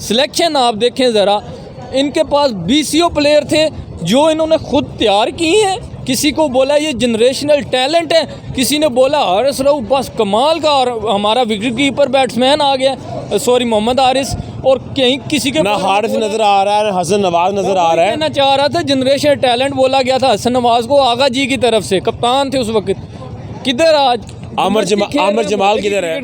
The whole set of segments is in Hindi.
सिलेक्शन आप देखें ज़रा, इनके पास BCO प्लेयर थे जो इन्होंने खुद तैयार किए हैं। किसी को बोला ये जनरेशनल टैलेंट है, किसी ने बोला हारिस रऊफ बस कमाल का, और हमारा विकेट कीपर बैट्समैन आ गया, सॉरी मोहम्मद हारिस, और कहीं किसी के ना हारिस नजर आ रहा है, हसन नवाज नजर आ रहा है। कहना चाह रहा था जनरेशनल टैलेंट बोला गया था हसन नवाज को, आगा जी की तरफ से कप्तान थे उस वक्त। किधर आज आमिर जमाल किधर है?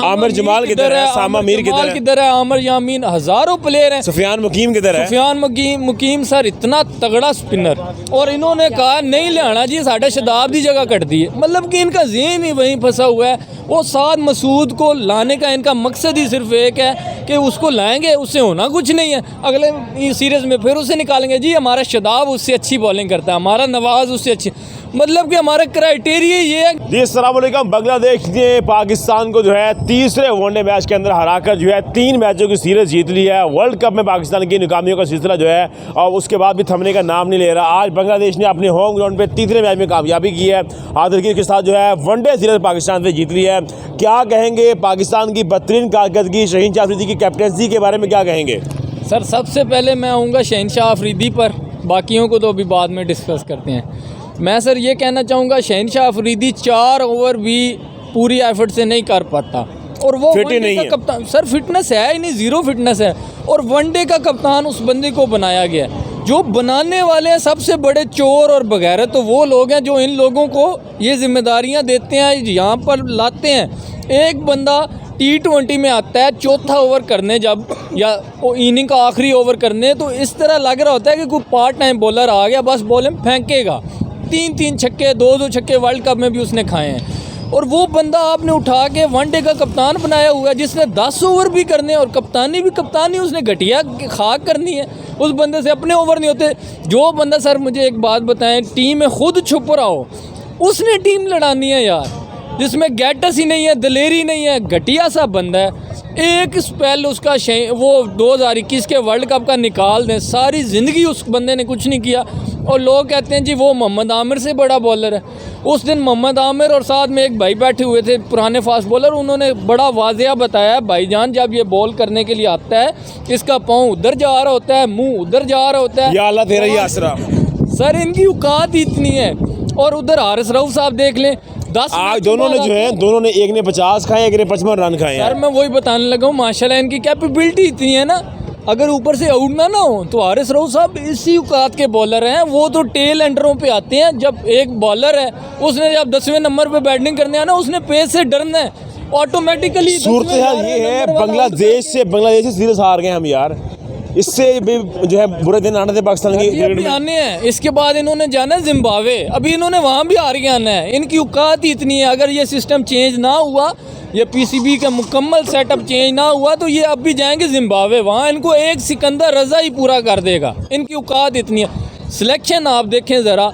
आमिर जमाल किधर है? सामा मीर किधर है? आमिर यामीन, हजारों प्लेयर हैं। सुफियान मुकीम किधर है? सुफियान मुकीम सर इतना तगड़ा स्पिनर, और इन्होंने कहा नहीं लेना जी, साढ़े शदाब दी जगह कट दी है। मतलब कि इनका ज़हन ही वहीं फंसा हुआ है। वो साद मसूद को लाने का इनका मकसद ही सिर्फ एक है कि उसको लाएंगे, उससे होना कुछ नहीं है। अगले सीरीज़ में फिर उसे निकालेंगे, जी हमारा शदाब उससे अच्छी बॉलिंग करता है, हमारा नवाज उससे अच्छी। मतलब कि हमारा क्राइटेरिया ये है। जी अस्सलाम वालेकुम। बांग्लादेश ने पाकिस्तान को जो है तीसरे वनडे मैच के अंदर हराकर जो है 3 मैचों की सीरीज जीत ली है। वर्ल्ड कप में पाकिस्तान की नाकामियों का सिलसिला जो है और उसके बाद भी थमने का नाम नहीं ले रहा। आज बांग्लादेश ने अपने होम ग्राउंड पे तीसरे मैच में कामयाबी की है, आदरगिरी के साथ जो है वनडे सीरीज पाकिस्तान से जीत ली है। क्या कहेंगे पाकिस्तान की बेहतरीन कारकर्दगी, शहीन शाह अफरीदी की कैप्टनसी के बारे में क्या कहेंगे? सर सबसे पहले मैं आऊँगा शहीन शाह अफरीदी पर, बाकियों को तो अभी बाद में डिस्कस करते हैं। मैं सर ये कहना चाहूँगा शहीन शाह अफरीदी 4 ओवर भी पूरी एफर्ट से नहीं कर पाता, और वो फिट ही नहीं है कप्तान। सर फिटनेस है ही नहीं, ज़ीरो फिटनेस है, और वनडे का कप्तान उस बंदे को बनाया गया है। जो बनाने वाले हैं सबसे बड़े चोर और बगैरत तो वो लोग हैं जो इन लोगों को ये जिम्मेदारियां देते हैं, यहाँ पर लाते हैं। एक बंदा T20 में आता है चौथा ओवर करने, जब या इनिंग का आखिरी ओवर करने, तो इस तरह लग रहा होता है कि कोई पार्ट टाइम बॉलर आ गया, बस बॉल में फेंकेगा। 3 छक्के 2 छक्के वर्ल्ड कप में भी उसने खाए हैं, और वो बंदा आपने उठा के वनडे का कप्तान बनाया हुआ है जिसने 10 ओवर भी करने हैं, और कप्तानी उसने घटिया खाक करनी है। उस बंदे से अपने ओवर नहीं होते। जो बंदा, सर मुझे एक बात बताएं, टीम में खुद छुप रहा हो, उसने टीम लड़ानी है यार, जिसमें गैटस ही नहीं है, दलेरी नहीं है, घटिया सा बंदा है। एक स्पेल उसका वो 2021 के वर्ल्ड कप का निकाल दें, सारी ज़िंदगी उस बंदे ने कुछ नहीं किया, और लोग कहते हैं जी वो मोहम्मद आमिर से बड़ा बॉलर है। उस दिन मोहम्मद आमिर और साथ में एक भाई बैठे हुए थे पुराने फास्ट बॉलर, उन्होंने बड़ा वाज़ेह बताया, भाईजान जब ये बॉल करने के लिए आता है इसका पाँव उधर जा रहा होता है, मुंह उधर जा रहा होता है, या अल्लाह तेरा ही आसरा। सर इनकी औकात इतनी है। और उधर हारिस रऊफ साहब देख लें, 10 आज दोनों ने जो है, दोनों ने, एक ने 50 खाए, एक ने 55 रन खाए। सर मैं वही बताने लगा हूँ, माशाल्लाह इनकी कैपेबिलिटी इतनी है ना, अगर ऊपर से आउट ना हो तो हारिस रऊफ साहब इसी औकात के बॉलर हैं। वो तो टेल एंडरों पे आते हैं। जब एक बॉलर है उसने जब 10वें नंबर पे बैटिंग करने आना, उसने पेस से डरना है ऑटोमेटिकली। सूरत हाल ये है, बांग्लादेश से सीरीज हार गए हम यार, इससे भी जो है बुरे दिन आने थे पाकिस्तान के आने हैं। इसके बाद इन्होंने जाना है जिम्बाब्वे, अभी इन्होंने वहाँ भी हार के आना है। इनकी औकात ही इतनी है, अगर ये सिस्टम चेंज ना हुआ, ये PCB का मुकम्मल सेटअप चेंज ना हुआ, तो ये अब भी जाएंगे जिम्बाब्वे, वहाँ इनको एक सिकंदर रजा ही पूरा कर देगा। इनकी औकात इतनी है। सिलेक्शन आप देखें ज़रा,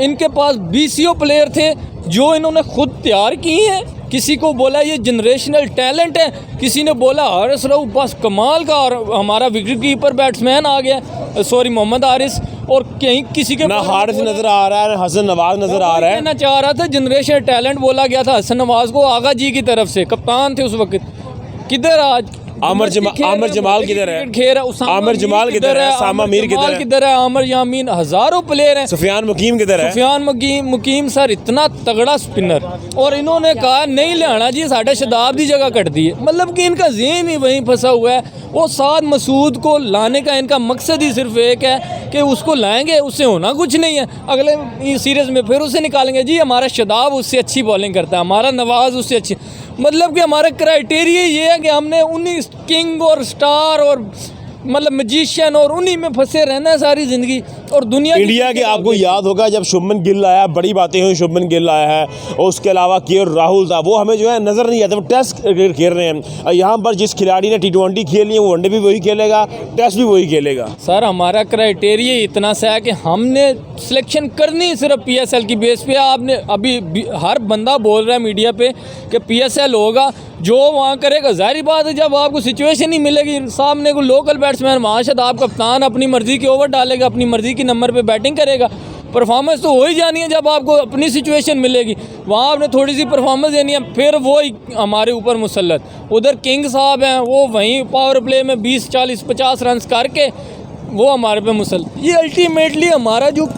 इनके पास BCO प्लेयर थे जो इन्होंने खुद तैयार किए हैं। किसी को बोला ये जनरेशनल टैलेंट है, किसी ने बोला हारिस रऊफ बस कमाल का, और हमारा विकेट कीपर बैट्समैन आ गया, सॉरी मोहम्मद हारिस, और कहीं किसी के ना हारिस नजर आ रहा है, हसन नवाज नजर आ रहा है। कहना चाह रहा था जनरेशनल टैलेंट बोला गया था हसन नवाज को, आगा जी की तरफ से कप्तान थे उस वक्त। किधर आज आमिर जमाल किधर है? आमिर जमाल किधर है? सामा मीर किधर है? आमिर यामीन, हजारों प्लेयर हैं। सुफियान मुकीम किधर है? सुफियान मुकीम सर इतना तगड़ा स्पिनर, और इन्होंने कहा नहीं लेना जी, साढ़े शदाब दी जगह कट दी है। मतलब कि इनका ज़हन ही वहीं फंसा हुआ है। वो साद मसूद को लाने का इनका मकसद ही सिर्फ एक है कि उसको लाएंगे, उससे होना कुछ नहीं है। अगले सीरीज़ में फिर उसे निकालेंगे, जी हमारा शदाब उससे अच्छी बॉलिंग करता है, हमारा नवाज उससे अच्छी। मतलब कि हमारा क्राइटेरिया ये है कि हमने उन्हीं किंग और स्टार और मतलब मजिशियन और उन्हीं में फंसे रहना है सारी ज़िंदगी। और दुनिया इंडिया के आपको याद होगा जब शुभमन गिल आया, बड़ी बातें हुई, शुभमन गिल आया है, और उसके अलावा के राहुल था, वो हमें जो है नज़र नहीं आता। वो टेस्ट क्रिकेट खेल रहे हैं, और यहाँ पर जिस खिलाड़ी ने T20 खेली है वो वनडे भी वही खेलेगा, टेस्ट भी वही खेलेगा। सर हमारा क्राइटेरिया इतना सा है कि हमने सिलेक्शन करनी सिर्फ PSL की बेस पे। आपने अभी हर बंदा बोल रहा है मीडिया पे कि PSL होगा, जो वहाँ करेगा। जाहिर बात है जब आपको सिचुएशन ही मिलेगी, सामने को लोकल बैट्समैन, वहाँ शायद आप कप्तान अपनी मर्ज़ी के ओवर डालेगा, अपनी मर्ज़ी की नंबर पे बैटिंग करेगा, परफॉर्मेंस तो हो ही जानी है जब आपको अपनी सिचुएशन मिलेगी, वहाँ आपने थोड़ी सी परफॉर्मेंस देनी है, फिर वो ही हमारे ऊपर मुसल्लत। उधर किंग साहब हैं, वो वहीं पावर प्ले में 20 40 50 रन करके वो हमारे पे मुसल्लत। ये अल्टीमेटली हमारा जो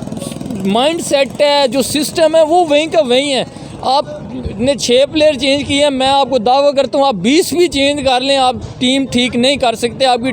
माइंड सेट है, जो सिस्टम है, वो वहीं का वहीं है। आपने 6 प्लेयर चेंज किए हैं, मैं आपको दावा करता हूँ आप 20 भी चेंज कर लें, आप टीम ठीक नहीं कर सकते। आपकी